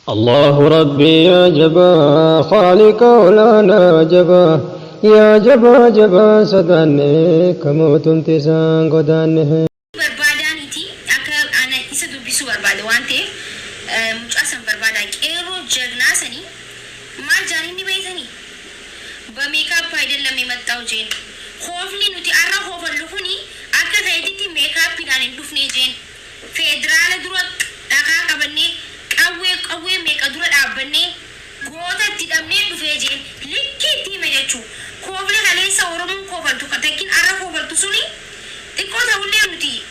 الله ربي يا جبا خالق ولانا جبا يا جبا جبا سدانه كموت انتسان قدانه بربادانيتي أكا أنا إسدو بيسو بربادة وانتي مجاسم بربادا كيرو جغناسني ما جانيني بيتني بميكاب بايدن لمي متاو جين خوفني نوتي أرى خوف اللفني أكا فايدتي ميكاب بيدان اللفني جين فيدرال دروت أكا كبني قوي ميكا دروت أبني غوتا تدمني بفيجين لكي تي مجاچو خوفني غليسا ورمون خوفل تكتاكين أرى خوفل تسوني تكون تقولي نوتي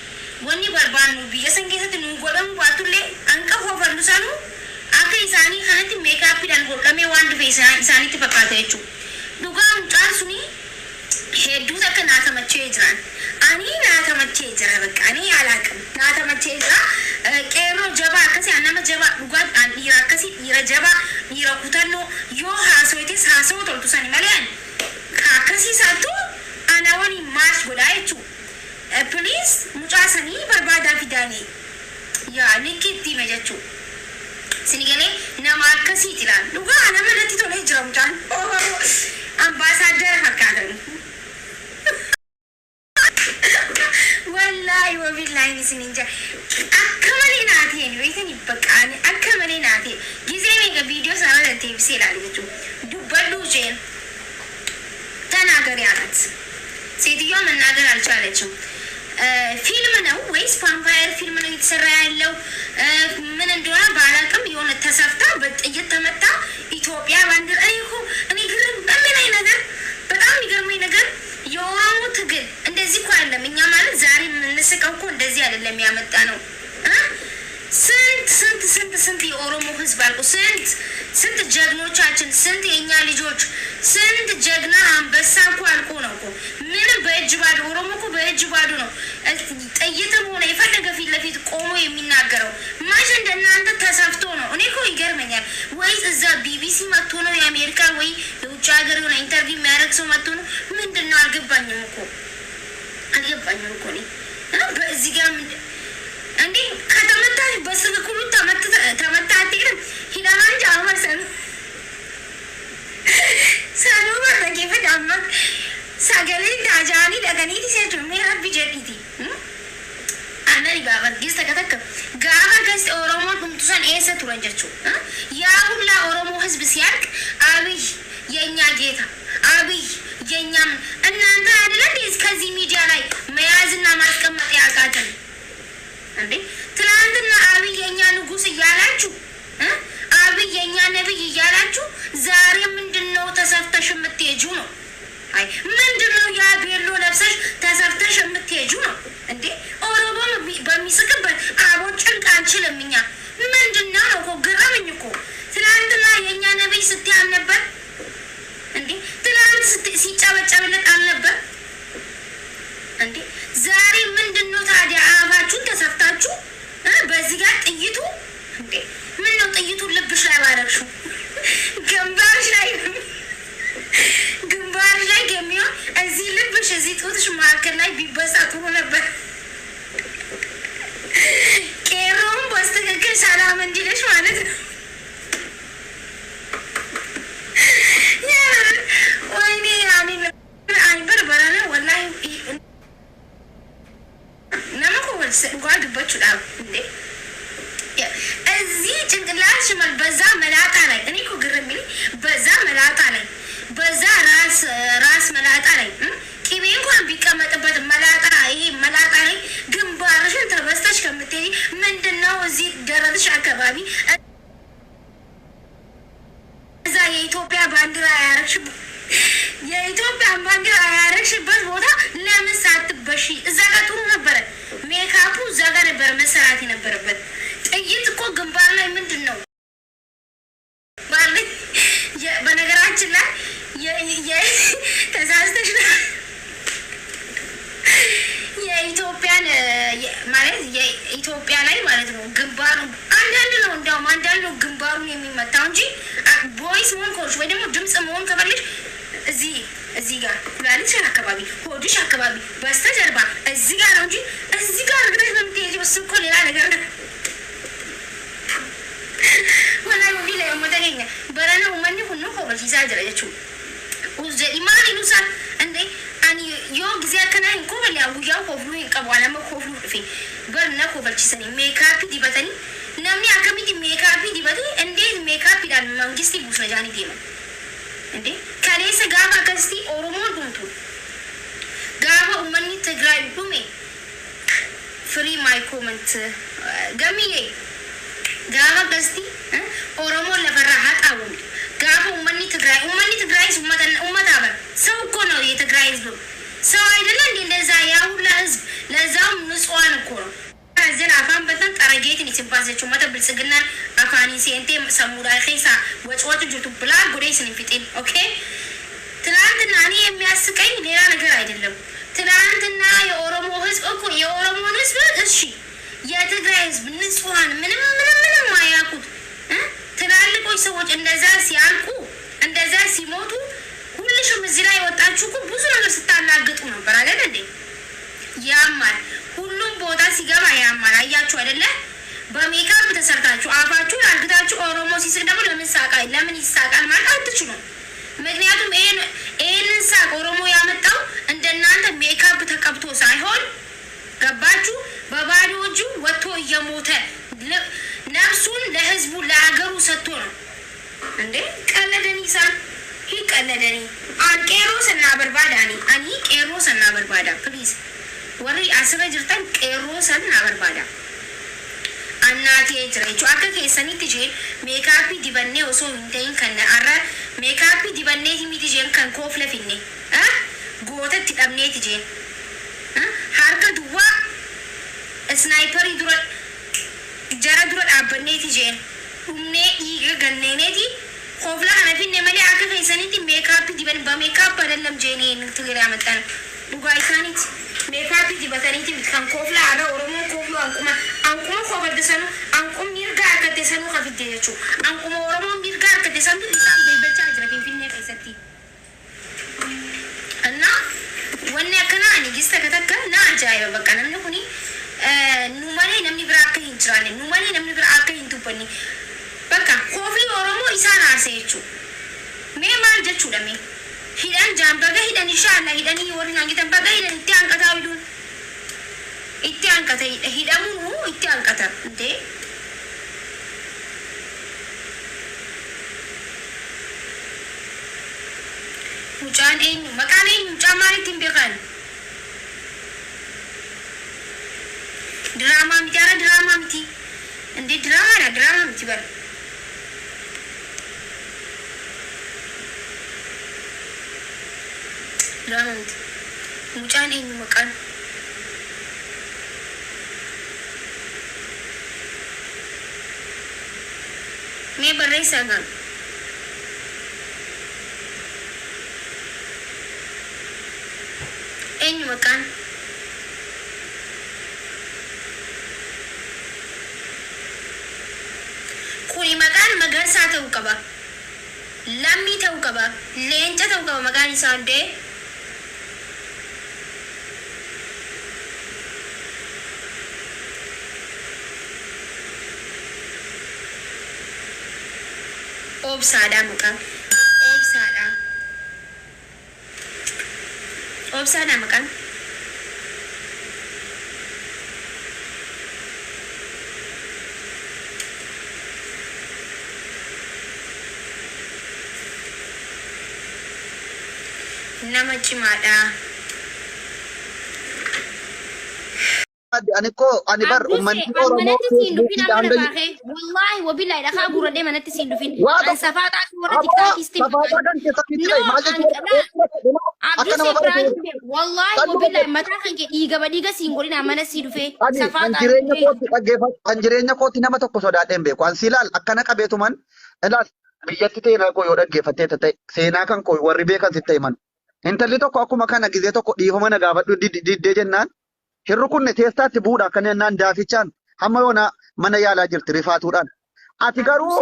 wanni barbaannu biyya san keessatti nu godhamu baatullee anqa hoofarnu sanu akka isaanii kanatti meekaappiidhaan godhamee waan dhufe isaanitti fakkaata jechuudha. Dhugaa mucaan suni hedduu akka naatamachee jiran. Ani naatamachee jira bakka ani alaaqam naatamachee jira. Qeerroo jabaa akkasii nama jabaa dhugaa dhiira akkasii dhiira jabaa dhiira kutannoo yoo haasoites haasoo toltu sani malee akkasii isaattuu ana waliin maash godhaa jechuudha. Please mucasani barbada fidani ya nikiti mejachu sinigale nama akasi tilan duga nama lati tole jira mucan ambassador hakadan wallahi wa billahi sininja akamali naati ni wetani bakani akamali naati gize mega video sara la tv sela lichu dubadu jen tanagari alat ሴትዮዋ መናገር አልቻለችም ፊልም ነው ወይስ ቫምፓየር ፊልም ነው የተሰራ ያለው ምን እንደሆነ ባላቅም የሆነ ተሰፍታ በጥይት ተመታ ኢትዮጵያ ባንዲራ እኔ ግርም በሚለኝ ነገር በጣም የሚገርመኝ ነገር የኦሮሞ ትግል እንደዚህ እኮ አይደለም እኛ ማለት ዛሬ የምንስቀው እኮ እንደዚህ አይደለም ያመጣ ነው ስንት የኦሮሞ ህዝብ አልቆ ስንት ጀግኖቻችን ስንት የኛ ልጆች ስንት ጀግና አንበሳ እኮ አልቆ ነው እኮ ምንም በእጅ ባዶ ኦሮሞ እኮ በእጅ ባዶ ነው ጥይትም ሆነ የፈለገ ፊት ለፊት ቆሞ የሚናገረው ማሽ እንደናንተ ተሰፍቶ ነው እኔ እኮ ይገርመኛል ወይስ እዛ ቢቢሲ መጥቶ ነው የአሜሪካ ወይ የውጭ ሀገር የሆነ ኢንተርቪው የሚያደርግ ሰው መጥቶ ነው ምንድነው አልገባኝም እኮ እኔ በዚህ ጋር እንዴ ከተመታ በስልኩሉ ተመታ አትሄድም ሂዳማንጅ አመርሰን ሰኑ በረጌፈ ዳማ ሰገሌ ዳጃኒ ደገኒ ዲሴቱ ሜራብ ጀዲቲ አነሪ ጋር ጊስ ተከተከ ጋር ገስ ኦሮሞ ዱምቱሰን ኤሰ ቱረንጀቹ ያ ሁላ ኦሮሞ ህዝብ ሲያርቅ አብይ የኛ ጌታ አብይ የኛም እናንተ አይደለ ዲስ ከዚህ ሚዲያ ላይ መያዝና ማስቀመጥ ያቃተን እንዴ ትላንትና አብይ የኛ ንጉስ እያላችሁ አብይ የኛ ነብይ እያላችሁ ዛሬ ምንድነው ተሰፍተሽ የምትሄጂው ነው አይ ምንድነው ያ ቤሎ ለብሰሽ ተሰፍተሽ የምትሄጂው ነው እንዴ ኦሮሞ በሚስቅበት አቦ ጭንቅ አንችልም እኛ ምንድነው እኮ ግረምኝ እኮ ትላንትና የኛ ነብይ ስትያም ነበር እንዴ ትላንት ሲጨበጨብለት አልነበር እንዴ ዛሬ ምንድነው ታዲያ አባችሁን ተሰፍታችሁ በዚህ ጋር ጥይቱ እንዴ ምን ነው ጥይቱ ልብሽ ላይ ባረክሽው ግንባርሽ ላይ ገሚዮን እዚህ ልብሽ እዚህ ጡትሽ ማከል ላይ ቢበሳ ጥሩ ነበር ቄሮም በስተክክል ሰላም እንዲልሽ ማለት ነው ወይኔ አይበር በራነ ወላሂ ነምኮ ጓድ በችላል እንዴ እዚህ ጭንቅላትሽ ማለት በዛ መላጣ ላይ እኔ እኮ ግርም ይል በዛ መላጣ ላይ በዛ ራስ መላጣ ላይ ቂቤ እንኳን ቢቀመጥበት መላጣ ይሄ መላጣ ላይ ግንባርሽን ተበስተሽ ከምትሄጂ ምንድነው እዚህ ደረትሽ አካባቢ እዛ የኢትዮጵያ ባንዲራ ያረግሽበት ቦታ ለምን ሳትበሺ እዛ ጋር ጥሩ ነበረ ሜካፑ እዛ ጋር ነበር መሰራት የነበረበት ጥይት እኮ ግንባር ላይ ምንድነው ማለት በነገራችን ላይ ተሳስተሽ የኢትዮጵያን ማለት የኢትዮጵያ ላይ ማለት ነው ግንባሩ አንዳንድ ነው እንደውም አንዳንድ ነው ግንባሩን የሚመታው እንጂ ቦይስ መሆን ከሆንሽ ወይ ደግሞ ድምፅ መሆን ከፈለሽ እዚህ ጋር ኩላሊትሽ አካባቢ ሆድሽ አካባቢ በስተጀርባ እዚህ ጋር ነው እንጂ እዚህ ጋር እግርሽ በምትሄጂው እሱ እኮ ሌላ ነገር ነው ወላ barana uummanni kun nu kobalchiisaa jira jechuudha. Uzjedhi maali nusan ande ani yoo ጊዜ akkana hin koballe guyyaa koflu hin qabu alama koflu dhufe barna kobalchiisanii meekaapi dibatanii namni akkamitti meekaapi dibatee endee meekaapiidhaan mangisti buusna jaanii deeman. Ande kaleessa gaafa akkasitti Oromoon dhumtu gaafa uummanni Tigraay dhume free my comment gamiye gaafa akkasitti Oromoon lafarraa haqaawwu gaafa uummanni Tigraay ummata በር ሰው እኮ ነው የትግራይ ህዝብ ሰው አይደለም እንዴ እንደዛ ያው ለህዝብ ለዛም ንጹሃን እኮ ነው አዘን አፋን በተን ጠረጌትን ይስባዘችው መተ ብልጽግና አፋኒ ሲንቴ ሰሙዳ ኸይሳ ወጭወጭ ጁቱ ብላ ጉዴስን ፊጤን ኦኬ ትላንትና እኔ የሚያስቀኝ ሌላ ነገር አይደለም ትላንትና የኦሮሞ ህዝብ እኮ የኦሮሞ ህዝብ እሺ የትግራይ ህዝብ ንጹሃን ምንም ማያውቁት ትላልቆች ሰዎች እንደዛ ሲያልቁ እንደዛ ሲሞቱ ሁሉሽም እዚህ ላይ ወጣችሁ እኮ ብዙ ነገር ስታላግጡ ነበር አይደል እንዴ? ያማል ሁሉም ቦታ ሲገባ ያማል። አያችሁ አይደለ? በሜካፕ ተሰርታችሁ አፋችሁ አርግታችሁ ኦሮሞ ሲስቅ ደግሞ ለምን ይሳቃል ማለት አትችሉም። ምክንያቱም ይሄንን ሳቅ ኦሮሞ ያመጣው እንደናንተ ሜካፕ ተቀብቶ ሳይሆን ገባችሁ? በባዶ እጁ ወጥቶ እየሞተ ነፍሱን ለህዝቡ ለአገሩ ሰጥቶ ነው እንዴ? ቀለደኒሳን ቀለደኒ ቄሮስና በርባዳኒ አኒ ቄሮስና በርባዳ ፕሊዝ ወሪ አስበ ጅርተን ቄሮስና በርባዳ አናቴ ጅሬቹ አከ ከሰኒት ጄ ሜካፕ ዲበኔ ኦሶ እንተይን ከነ አረ ሜካፕ ዲበኔ ሂሚት ጄን ከን ኮፍለ ፊኔ ጎተት ዲበኔት ጄ ሃርከ ዱዋ ስናይፐር ዱረ ጀራ ዱረ አበኔት ጄ ሁኔ ይገ ገነኔቲ ኮፍላ አነፊኔ መሌ አከ ከሰኒት ሜካፕ ዲበን በሜካፕ አይደለም ጄኔ እንትግራ ያመጣን ዱጋይታኒት ሜካፕ ዲበተኒት ከን ኮፍላ አረ ኦሮሞ ኮፍሉ አንቁማ ኮበደሰኑ አንቁም ይርጋ ከተሰኑ ከፍደየቹ አንቁማ ኦሮሞ ይርጋ ከተሰኑ ሊሳም በልበቻ ጅራፊ ፊኔ ከሰቲ እና ወኔ ከና ንግስተ ከተከ ና አጃየ በቃ ነምን ሁኒ ኑማኔ ነምን ብራከ ይንጅራኔ ኑማኔ ነምን ብራከ ይንቱበኒ በቃ ኮፍሊ ኦሮሞ ኢሳን አርሰየቹ ሜማል ጀቹ ለሜ ሂዳን ጃምበገ ሂዳን ኢንሻአላህ ሂዳን ይወሪና እንግተን በገ ሂዳን ኢትያንቀታው ይዱን ኢትያንቀተ ሂዳሙ ኢትያንቀተ እንዴ ሙጫን ኤኝ መቃኔኝ ጫማሪ ቲምቤካን ድራማ ሚዳራ ድራማ ምቲ እንዴ ድራማ ምቲ በር ድራማ ሙጫን ኤኝ መቃን मैं बर्रे सगा एन मकान कुनी मकान मगर साथ उकबा लम्मी था उकबा लेंचा था उकबा मकान सांडे obsaada maqaan obsaada maqaan nama cimaadha ani bar ummanni oromo wallahi wabillahi dakha gurade manatti sindufin an safata wara tiktok istim wallahi wabillahi mata kanke diga singolina mana sidufe safata anjireenya kooti nama tokko sodaadhen beeku an silal akkana qabeetuman ilaal biyyatti teena koo yoo dhaggeeffattee ta'e seenaa kan koo warri beekan sitte himan intalli tokko akkuma kana gizee tokko dhiifama na gaafadhu diddee jennaan hirru kunne teestaatti buudha kan naan daafichaan hamma yoona mana yaalaa jirti rifaatuudhaan ati garuu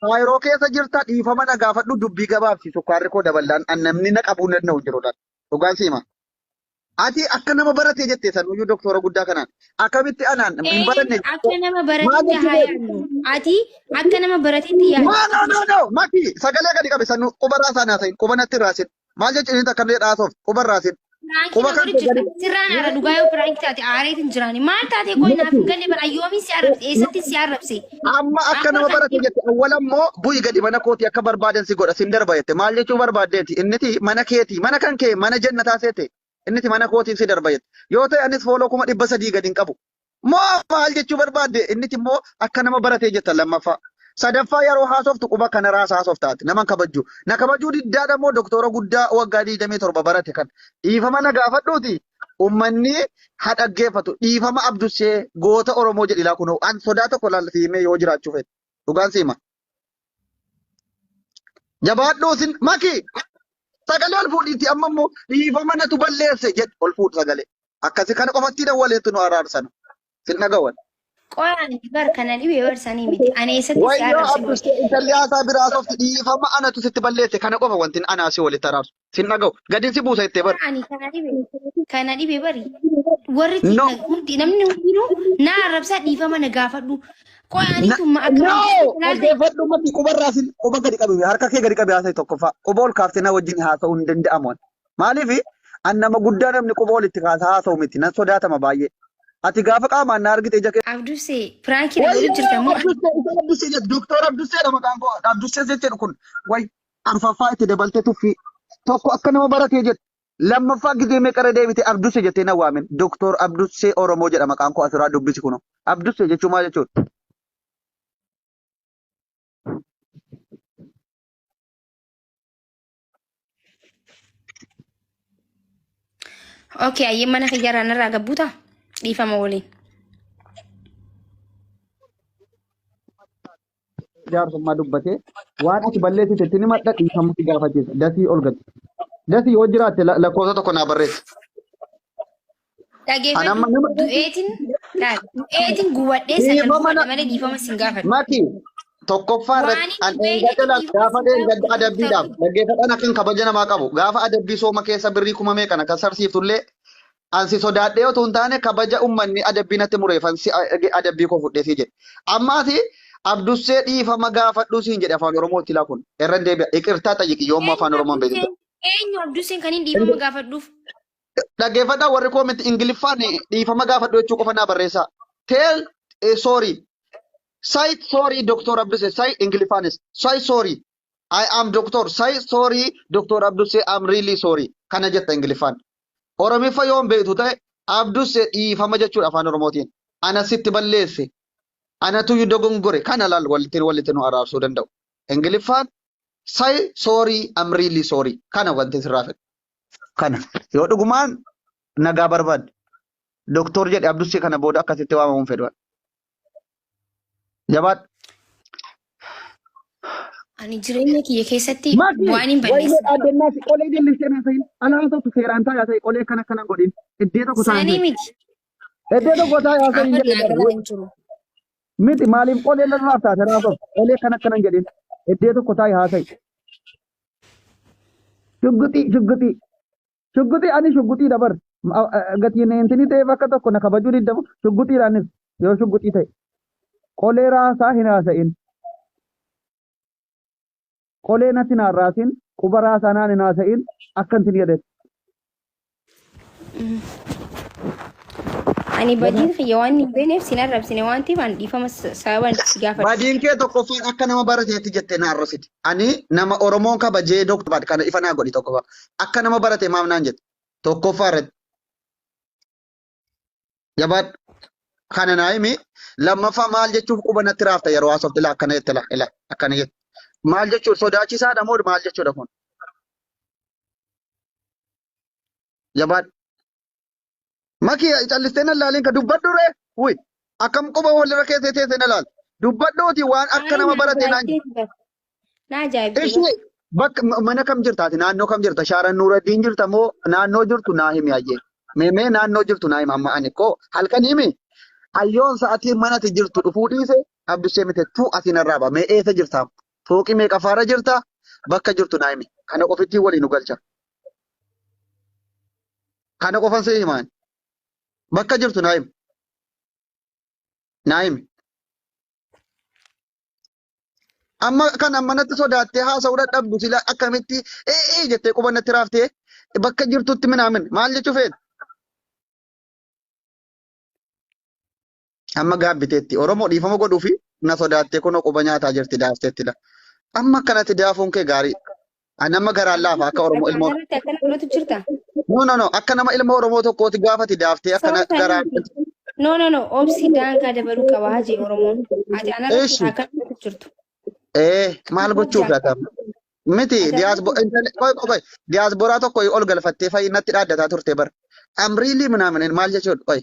faayiroo keessa jirta dhiifama na gaafadhu dubbii gabaabsi sukkaarri koo daballaan namni na qabuu danda'u jiruudhaan dhugaan siima Ati akka nama baratee jettee sanuyyuu doktora guddaa kanaan akkamitti anaan hin baranne akka nama maal baratetti haa jechuudha? yaadnu. Ati akka nama baratetti yaaddu. No. Maki sagalee gadi qabe sanu quba raasaa naasayin quba natti raasin. Maal jechuun inni akka illee dhaasof quba raasin. Piraankiin Quba kan godhu kee jirta. gadi. Sirraan haara dhugaa yoo piraanki taate aareetiin jiraani. Maal taate qoy naaf hin galle bara yoomiin si arrabse eessatti si arrabse. Amma akka Amma nama kan baratee jette awwalammoo bu'i gadi mana kooti akka barbaadan si godha sin darba jette. Maal jechuu barbaaddeeti? Inniti mana keeti mana kan kee mana jannataa seete. Inniti mana kootiin si darba jette. Yoo ta'e anis fooloo 300 gadi hin qabu. Moo maal jechuu barbaadde? Inniti immoo akka nama baratee jetta lammaffaa. Sadaffaa yeroo haasoftu quba kana raasa haasoftaati nama kabajju. Na kabajuu diddaadha moo doktora guddaa waggaa 27 barate kan dhiifama na gaafadhuuti. Ummanni haa dhaggeeffatu dhiifama Abdushee goota Oromoo jedhilaa kunoo an sodaa tokko laalsiimee yoo jiraachuu fedhe. Dhugaan siima. Jabaadhuusin maki sagalee ol fuudhiitti amma immoo dhiifama natu balleesse jedhu ol fuudhu sagalee. Akkasi kana qofatti waleetu nu araarsan. Sin dhagawan. qoyaan bar kana dhibee barsanii miti. Ani eessatti si Wayyoo arrabse Abdushee intalli haasaa biraa softi dhiifama anatu sitti balleesse kana qofa wanti anaa si walitti araarsu. Sin dhagawu. Gadin si buusa ittee bar. Ani kana dhibee bari. Warri No. hundi namni hundinuu na arrabsaa dhiifama na gaafadhu. Qoyaaniitumma akka No, ilaalte dhaggeeffadhu mati quba raasin quba gadi qabe harka kee gadi qabe haasa'e tokkoffaa quba ol kaaftee na wajjin haasa'uu hin danda'amu. Maaliif an nama guddaa namni quba olitti haasa'u miti nan sodaatama baay'ee. Ati gaafa qaamaan na argite ija kee. Abdushee piraankiin godhu jirta moo Abdushee jedhu doktor Abdushee dha maqaan koo Abdushee jedhu kun way arfaffaa itti dabaltee tuffii tokko akka nama baratee jedhu. Lammaffaa gizee meeqara deebite Abdushee jettee na waamen doktor Abdushee Oromoo jedha maqaan koo asirraa dubbisi kuno. Abdushee jechuun maal jechuudha? okay ayyee mana kiyyaarraa narraa gabbuuta dhiifama waliin. Jaarsummaa dubbatee waan ati balleessite itti nima dhiifama si gaafachiisa. Dasii ol gati. Dasii yoo jiraatte lakkoofsa tokko naa barreessi. Dhageeffadhu du'eetiin gubadhee sagal gubadhe malee dhiifama sin gaafadhu. Maki tokkoffaa irratti an eeggadala gaafa eeggadda adabbiidhaaf dhaggeeffadhaan akkan kabaja namaa qabu gaafa adabbii sooma keessa birrii 1000 kana kan sarsiiftullee ansi sodaadhee otoo hin taane kabaja ummanni adabbii natti mureeffan si adabbii koo fudheesii jedhe. Ammaati Abdushee dhiifama gaafadhuu siin jedhe afaan Oromootti laa kun irra deebi'a iqirtaa xayyiqi yoommoo afaan Oromoon beeksisa. Eenyu Abdusheen kan hin dhiifama gaafadhuuf? Dhaggeeffadhaa warri koomenti Ingiliffaan dhiifama gaafadhu jechuu qofa naa barreessaa. Tell sorry. Say sorry, Dr. Abdushee. Say Ingiliffaanis. Say sorry. I am doctor. Say sorry, Dr. Abdushee. I'm really sorry. Kana jetta Ingiliffaan. Oromiffa yoon beektu ta'e Abdushee dhiifama jechuudha afaan Oromootiin. Ana sitti balleesse. Anatu yu dogongore. Kana laal walitti nu araarsuu danda'u. Ingiliffaan say sorry, I'm really sorry. Kana wanti sirraa fedhu. Kana yoo dhugumaan nagaa barbaadde doktor jedhe Abdushee kana booda akkasitti waamamuun fedhu. Jabaadhu. Ani jireenya kiyya keessatti waan hin balleessin. Addunyaa fi qolee jallisee na sayin alaa tokko seeraan taa'aa ta'e qolee kana godhin iddee tokko taa'aa Saanii miti. iddee tokko taa'aa ta'e Amma nagaa hin jiru. miti maaliif qolee lallaaf taate raafoo qolee kana jedhin iddee tokko taa'ee haa ta'e. Shugguxii ani shugguxii dabar gatiin intini ta'e bakka tokko na kabajuu diddamu shugguxiidhaanis yoo shugguxii ta'e qolee raasaa hin haasa'in. Qolee natti naan raasin quba raasaa naan hin haasa'in akka intin jedhetti. Ani badiin kiyya waan hin beekneef sin arrabsine waan ta'eef ani dhiifama sababan si gaafadhu. Badiin kee tokkoffaan akka nama barateetti jettee na arrositi. Ani nama Oromoon kabajee doktor kana ifa naa godhi tokkoffaa. Akka nama barate maaf naan jette. Tokkoffaa irratti. Jabaadhu. Kana naa himi lammaffaa maal jechuuf quba natti raafta yeroo haasofte ilaa akkana jette ilaa akkana jette. Maal jechuun sodaachisaadha moo maal jechuudha kun? Jabaadhu. Maki callistee na laaliin ka dubbadhu ree? Wuy akkam quba walirra keessee teessee na laal. Dubbadhuuti waan akka nama barate naan jette. Na ajaa'iba. Ishee bakka mana kam jirtaati? Naannoo kam jirta? Shaaran Nuuraddiin jirta moo naannoo jirtu naa himi ayyee? Mee naannoo jirtu naa hima amma ani koo halkan himi? Hayyoon sa'atiin manatti jirtu dhufuu dhiise Abdushee mite tuu asiin arraaba. Mee eessa jirtaa? Fooqii meeqa faara jirta? Bakka jirtu naa himi. Kana ofitti waliin nu galcha. Kana qofan si himan. Bakka jirtu naayim. Naayim. Amma kan ammanatti sodaattee haasa'uudha dhabdu sila akkamitti jettee qubannatti raaftee bakka jirtutti minaamin maal jechuu feet? Amma gaabbiteetti Oromoo dhiifama godhuu fi na sodaattee kunoo quba nyaataa jirti daafteettidha. Amma akkanatti daafuun kee gaarii. Nama garaan laafa akka Oromoo ilmoo. No. Akka nama ilma Oromoo tokkooti gaafati daaftee akkana garaan. No. Obsi daangaa dabaluu qaba hajii Oromoon. Ati anarratti akka jirtu. Maal gochuuf laata? Miti diyaasboraa tokko ol galfattee fayyinatti dhaaddataa turte bar. Amriilii minaamin maal jechuudha qoy.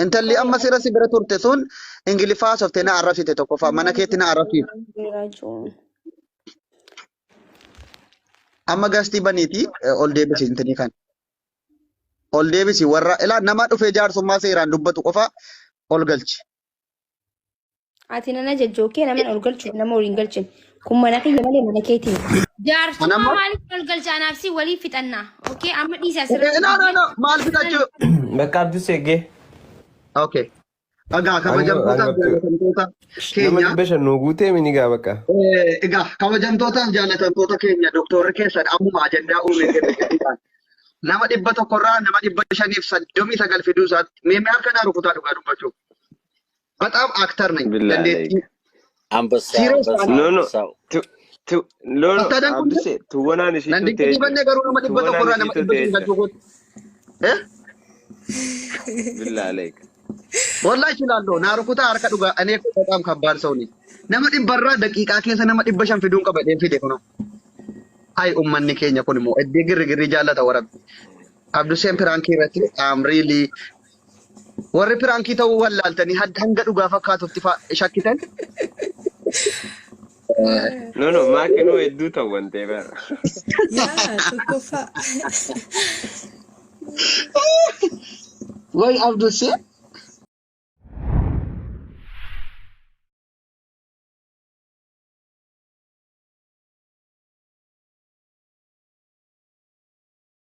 Intalli amma sira si bira turte sun Ingiliffaa softee na arrabsite tokkoffaa mana keetti na arrabsite. Amma gastii baniiti ol deebisi intini kan. Ol deebisi warra ilaa nama dhufee jaarsummaa seeraan dubbatu qofa ol galchi. Ati nana jajjookee nama ol galchu nama waliin galchin. Kun mana kiyya malee mana keetiin. Jaarsummaa maaliif ol galchaanaaf si walii fixannaa? Okay amma dhiisa asirratti. No. Maal fixachuu? Bakka abduu seegee. Okay. Egaa kabajamtootaaf jaalatamtoota keenya. Nama dhibba shan nuu guutee mini gaa bakka. Egaa kabajamtootaaf jaalatamtoota keenya doktorri keessan ammuma ajandaa uumee kennan. Nama 100 irraa nama 539 fiduu isaatti meemee harka rukutaa dhugaa dubbachuuf. በጣም አክተር ነኝ እንዴት አንበሳ ኖ አብዱሴ ትወናን እሺ እንዴት በነገሩ ነው መጥበጥ ቆራ ነው መጥበጥ ቢላ አለይክ ወላሂ ይችላልው ናሩኩታ አርከ ዱጋ እኔ በጣም ከባድ ሰው ነኝ ነመ ዲበራ ደቂቃ ከሰ ነመ ዲበሻን ፊዱን ቀበደን ፊዴ ነው አይ ኡመኒ ኬኛ ኩንሞ እዴ ግርግር ጃላታ ወረብ አብዱሴን ፕራንኪ ረት አም ሪሊ warri pirankii ta'uu wallaaltanii hanga dhugaa fakkaatutti shakkitan. No, maakinuu hedduu ta'uu ta'e bara. Way Abdusee